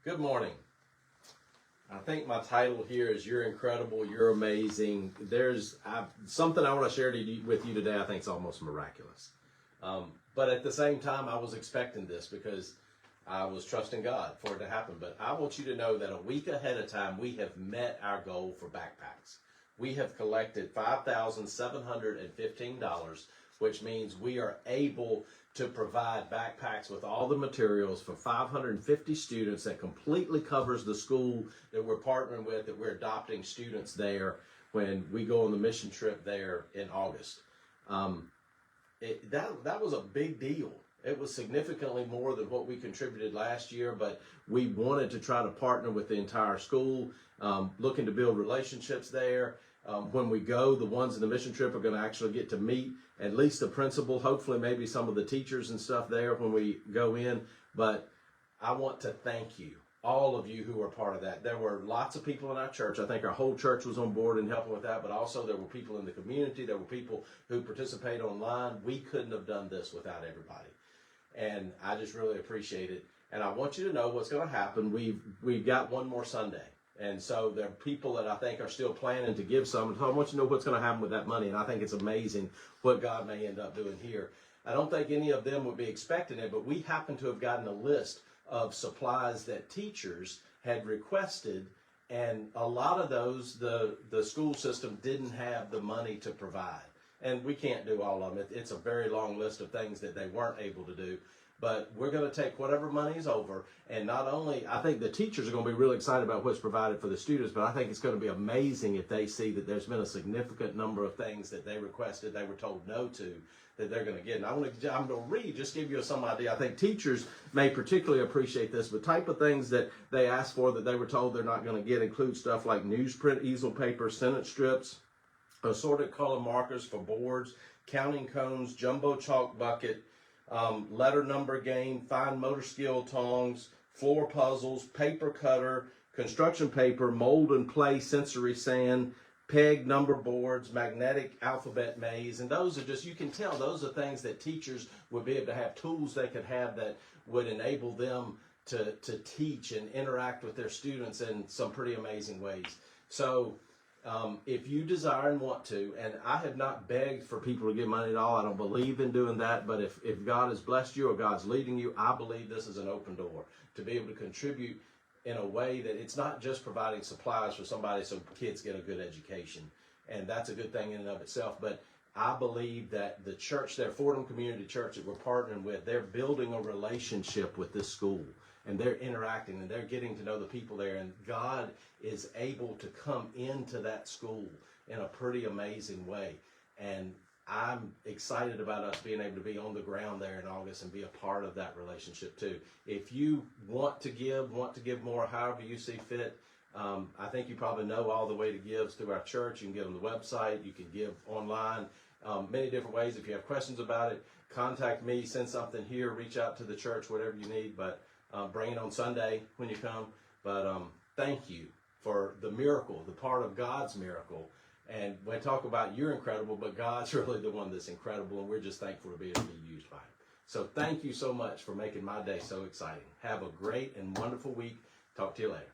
Good morning. I think my title here is You're Incredible, You're Amazing. There's something I want to share with you today I think is almost miraculous. But at the same time, I was expecting this because I was trusting God for it to happen. But I want you to know that a week ahead of time, we have met our goal for backpacks. We have collected $5,715, which means we are able to provide backpacks with all the materials for 550 students. That completely covers the school that we're partnering with, that we're adopting students there when we go on the mission trip there in August. That was a big deal. It was significantly more than what we contributed last year, but we wanted to try to partner with the entire school, looking to build relationships there. When we go, the ones in the mission trip are going to actually get to meet at least the principal, hopefully maybe some of the teachers and stuff there when we go in. But I want to thank you, all of you who are part of that. There were lots of people in our church. I think our whole church was on board and helping with that, but also there were people in the community. There were people who participate online. We couldn't have done this without everybody. And I just really appreciate it. And I want you to know what's going to happen. We've got one more Sunday. And so there are people that I think are still planning to give some. So I want you to know what's going to happen with that money. And I think it's amazing what God may end up doing here. I don't think any of them would be expecting it, but we happen to have gotten a list of supplies that teachers had requested. And a lot of those, the school system didn't have the money to provide. And we can't do all of them. It's a very long list of things that they weren't able to do. But we're going to take whatever money's over, and not only, I think the teachers are going to be really excited about what's provided for the students, but I think it's going to be amazing if they see that there's been a significant number of things that they requested, they were told no to, that they're going to get. And I'm going to read, just give you some idea. I think teachers may particularly appreciate this. The type of things that they asked for that they were told they're not going to get include stuff like newsprint, easel paper, sentence strips, assorted color markers for boards, counting cones, jumbo chalk bucket, letter number game, fine motor skill tongs, floor puzzles, paper cutter, construction paper, mold and play sensory sand, peg number boards, magnetic alphabet maze. And those are just, you can tell those are things that teachers would be able to have, tools they could have that would enable them to teach and interact with their students in some pretty amazing ways. So if you desire and want to, and I have not begged for people to give money at all, I don't believe in doing that, but if God has blessed you or God's leading you, I believe this is an open door to be able to contribute in a way that it's not just providing supplies for somebody so kids get a good education, and that's a good thing in and of itself, but I believe that the church there, Fordham Community Church that we're partnering with, they're building a relationship with this school. And they're interacting and they're getting to know the people there. And God is able to come into that school in a pretty amazing way. And I'm excited about us being able to be on the ground there in August and be a part of that relationship too. If you want to give more, however you see fit, I think you probably know all the way to give through our church. You can give on the website. You can give online. Many different ways. If you have questions about it, contact me, send something here, reach out to the church, whatever you need. But bring it on Sunday when you come. But thank you for the miracle, the part of God's miracle. And we talk about you're incredible, but God's really the one that's incredible, and we're just thankful to be able to be used by Him. So thank you so much for making my day so exciting. Have a great and wonderful week. Talk to you later.